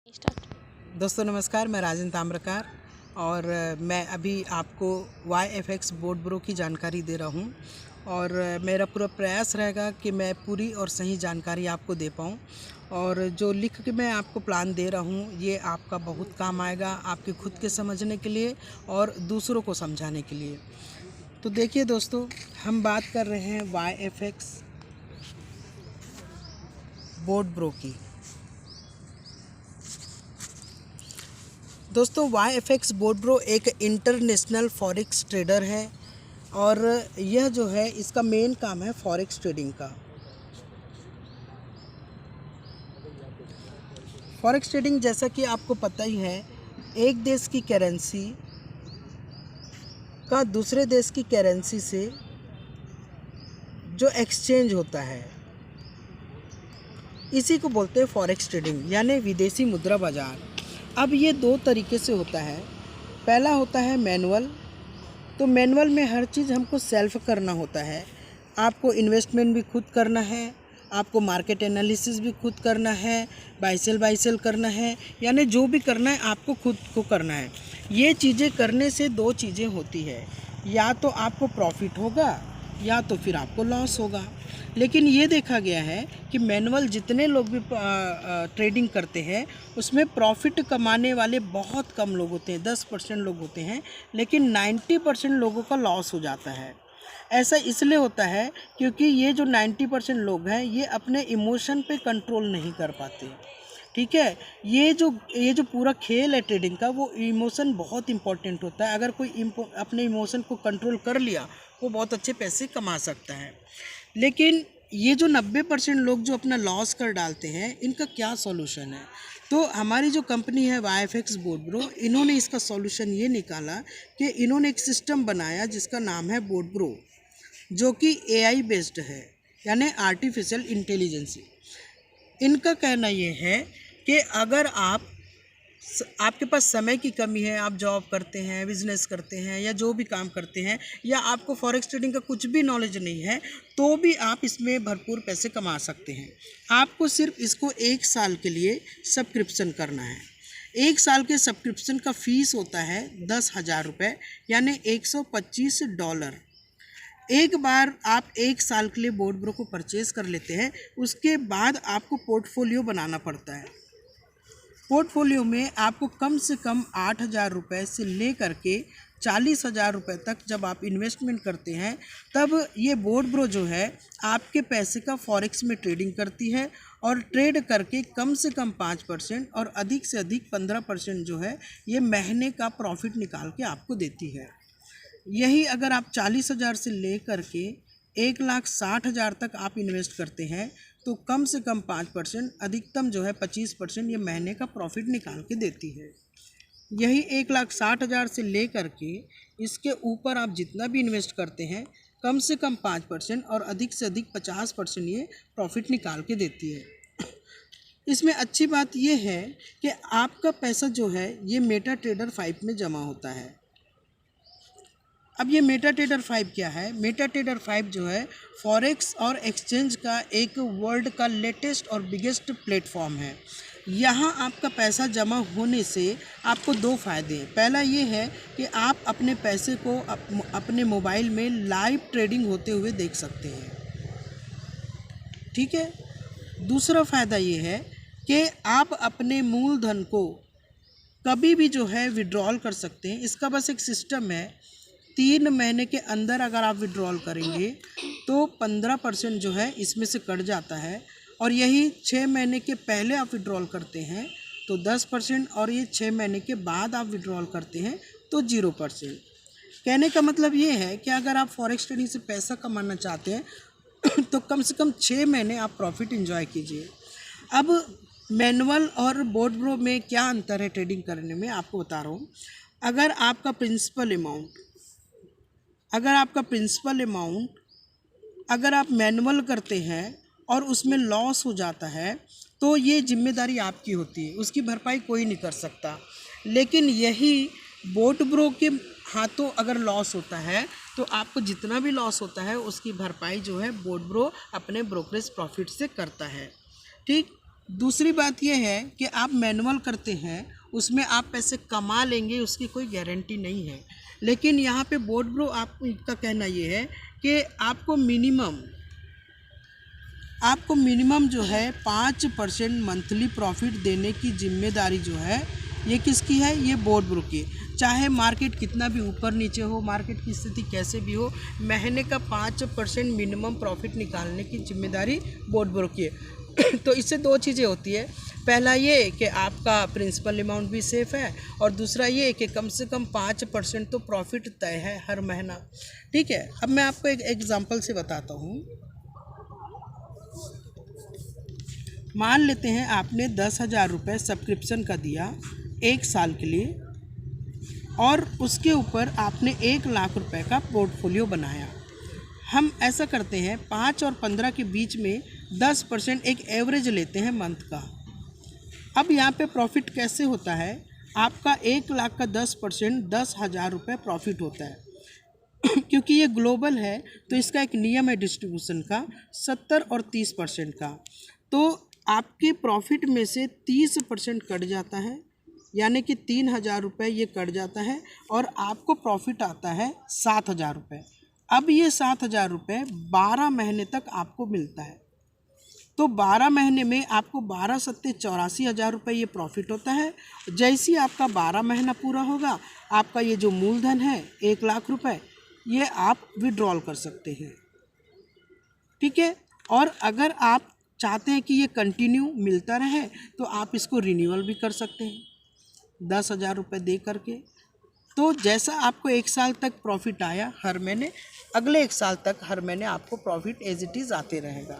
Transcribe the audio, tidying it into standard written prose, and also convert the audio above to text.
Start. दोस्तों नमस्कार, मैं राजेंद्र ताम्रकार और मैं अभी आपको YFX बोर्ड ब्रो की जानकारी दे रहा हूँ और मेरा पूरा प्रयास रहेगा कि मैं पूरी और सही जानकारी आपको दे पाऊँ। और जो लिख के मैं आपको प्लान दे रहा हूँ ये आपका बहुत काम आएगा, आपके खुद के समझने के लिए और दूसरों को समझाने के लिए। तो देखिए दोस्तों, हम बात कर रहे हैं YFX बोर्ड ब्रो की। दोस्तों YFX बोर्ड ब्रो एक इंटरनेशनल फॉरेक्स ट्रेडर है और यह जो है इसका मेन काम है फॉरेक्स ट्रेडिंग का। फॉरेक्स ट्रेडिंग जैसा कि आपको पता ही है, एक देश की करेंसी का दूसरे देश की करेंसी से जो एक्सचेंज होता है इसी को बोलते हैं फॉरेक्स ट्रेडिंग, यानी विदेशी मुद्रा बाजार। अब ये दो तरीके से होता है। पहला होता है मैनुअल। तो मैनुअल में हर चीज़ हमको सेल्फ करना होता है। आपको इन्वेस्टमेंट भी खुद करना है, आपको मार्केट एनालिसिस भी खुद करना है, बाई सेल करना है, यानी जो भी करना है आपको खुद को करना है। ये चीज़ें करने से दो चीज़ें होती है, या तो आपको प्रॉफिट होगा या तो फिर आपको लॉस होगा। लेकिन ये देखा गया है कि मैनुअल जितने लोग भी ट्रेडिंग करते हैं उसमें प्रॉफिट कमाने वाले बहुत कम लोग होते हैं, 10% लोग होते हैं, लेकिन 90% लोगों का लॉस हो जाता है। ऐसा इसलिए होता है क्योंकि ये जो 90% लोग हैं ये अपने इमोशन पे कंट्रोल नहीं कर पाते। ठीक है, ये जो पूरा खेल है ट्रेडिंग का, वो इमोशन बहुत इम्पोर्टेंट होता है। अगर कोई अपने इमोशन को कंट्रोल कर लिया वो बहुत अच्छे पैसे कमा सकता है। लेकिन ये जो 90% लोग जो अपना लॉस कर डालते हैं, इनका क्या सॉल्यूशन है? तो हमारी जो कंपनी है YFX बोर्ड ब्रो, इन्होंने इसका सॉल्यूशन ये निकाला कि इन्होंने एक सिस्टम बनाया जिसका नाम है बोर्ड ब्रो, जो कि AI बेस्ड है, यानी आर्टिफिशियल इंटेलिजेंस। इनका कहना ये है कि अगर आपके पास समय की कमी है, आप जॉब करते हैं, बिजनेस करते हैं या जो भी काम करते हैं, या आपको फॉरेक्स ट्रेडिंग का कुछ भी नॉलेज नहीं है, तो भी आप इसमें भरपूर पैसे कमा सकते हैं। आपको सिर्फ इसको 1 साल के लिए सब्सक्रिप्शन करना है। 1 साल के सब्सक्रिप्शन का फ़ीस होता है 10,000 रुपये, यानी $125। एक बार आप 1 साल के लिए बोर्ड ब्रो को परचेज़ कर लेते हैं, उसके बाद आपको पोर्टफोलियो बनाना पड़ता है। पोर्टफोलियो में आपको कम से कम 8,000 रुपये से ले करके 40,000 रुपये तक जब आप इन्वेस्टमेंट करते हैं, तब ये बोर्ड ब्रो जो है आपके पैसे का फॉरेक्स में ट्रेडिंग करती है और ट्रेड करके कम से कम 5% और अधिक से अधिक 15% जो है ये महीने का प्रॉफिट निकाल के आपको देती है। यही अगर आप 40,000 से ले करके 1,60,000 तक आप इन्वेस्ट करते हैं तो कम से कम 5%, अधिकतम जो है 25% ये महीने का प्रॉफिट निकाल के देती है। यही 1,60,000 से ले करके इसके ऊपर आप जितना भी इन्वेस्ट करते हैं, कम से कम 5% और अधिक से अधिक 50% ये प्रॉफिट निकाल के देती है। इसमें अच्छी बात ये है कि आपका पैसा जो है ये मेटा ट्रेडर 5 में जमा होता है। अब ये मेटा ट्रेडर 5 क्या है? मेटा ट्रेडर 5 जो है फॉरेक्स और एक्सचेंज का एक वर्ल्ड का लेटेस्ट और बिगेस्ट प्लेटफॉर्म है। यहाँ आपका पैसा जमा होने से आपको 2 फ़ायदे हैं। पहला ये है कि आप अपने पैसे को अपने मोबाइल में लाइव ट्रेडिंग होते हुए देख सकते हैं। ठीक है। दूसरा फ़ायदा ये है कि आप अपने मूलधन को कभी भी जो है विड्रॉल कर सकते हैं। इसका बस एक सिस्टम है, 3 महीने के अंदर अगर आप विड्रॉल करेंगे तो 15% जो है इसमें से कट जाता है, और यही 6 महीने के पहले आप विड्रॉल करते हैं तो 10%, और ये 6 महीने के बाद आप विड्रॉल करते हैं तो 0%। कहने का मतलब ये है कि अगर आप फॉरेक्स ट्रेडिंग से पैसा कमाना चाहते हैं तो कम से कम 6 महीने आप प्रॉफिट एंजॉय कीजिए। अब मैनुअल और बोर्ड ब्रो में क्या अंतर है ट्रेडिंग करने में, आपको बता रहा हूँ। अगर आपका प्रिंसिपल अमाउंट अगर आप मैनुअल करते हैं और उसमें लॉस हो जाता है तो ये जिम्मेदारी आपकी होती है, उसकी भरपाई कोई नहीं कर सकता। लेकिन यही बोर्ड ब्रो के हाथों अगर लॉस होता है तो आपको जितना भी लॉस होता है उसकी भरपाई जो है बोर्ड ब्रो अपने ब्रोकरेज प्रॉफिट से करता है। ठीक। दूसरी बात यह है कि आप मैनुअल करते हैं, उसमें आप पैसे कमा लेंगे, उसकी कोई गारंटी नहीं है। लेकिन यहाँ पे बोर्ड ब्रो आपका कहना ये है कि आपको मिनिमम जो है 5% मंथली प्रॉफिट देने की जिम्मेदारी जो है ये किसकी है? ये बोर्ड ब्रो की। चाहे मार्केट कितना भी ऊपर नीचे हो, मार्केट की स्थिति कैसे भी हो, महीने का 5% मिनिमम प्रॉफिट निकालने की जिम्मेदारी बोर्ड ब्रो की है। तो इससे दो चीज़ें होती है, पहला ये कि आपका प्रिंसिपल अमाउंट भी सेफ़ है, और दूसरा ये कि कम से कम 5% तो प्रॉफिट तय है हर महीना। ठीक है, अब मैं आपको एक एग्जांपल से बताता हूँ। मान लेते हैं आपने 10,000 रुपये सब्सक्रिप्शन का दिया 1 साल के लिए, और उसके ऊपर आपने 1 लाख रुपए का पोर्टफोलियो बनाया। हम ऐसा करते हैं 5 और 15 के बीच में 10% एक एवरेज लेते हैं मंथ का। अब यहाँ पे प्रॉफिट कैसे होता है? आपका 1 लाख का 10% 10,000 रुपये प्रॉफिट होता है। क्योंकि ये ग्लोबल है तो इसका एक नियम है डिस्ट्रीब्यूशन का, 70 और 30% का। तो आपके प्रॉफिट में से 30% कट जाता है, यानी कि 3,000 रुपये ये कट जाता है, और आपको प्रॉफिट आता है 7,000 रुपये। अब ये 7,000 रुपये 12 महीने तक आपको मिलता है। तो 12 महीने में आपको 12 सत्ते 84,000 रुपये ये प्रॉफिट होता है। जैसे ही आपका 12 महीना पूरा होगा, आपका ये जो मूलधन है 1 लाख रुपये, ये आप विड्रॉल कर सकते हैं। ठीक है, और अगर आप चाहते हैं कि ये कंटिन्यू मिलता रहे तो आप इसको रिन्यूअल भी कर सकते हैं 10,000 रुपये दे करके। तो जैसा आपको 1 साल तक प्रॉफिट आया हर महीने, अगले 1 साल तक हर महीने आपको प्रॉफिट एज इट इज़ आते रहेगा।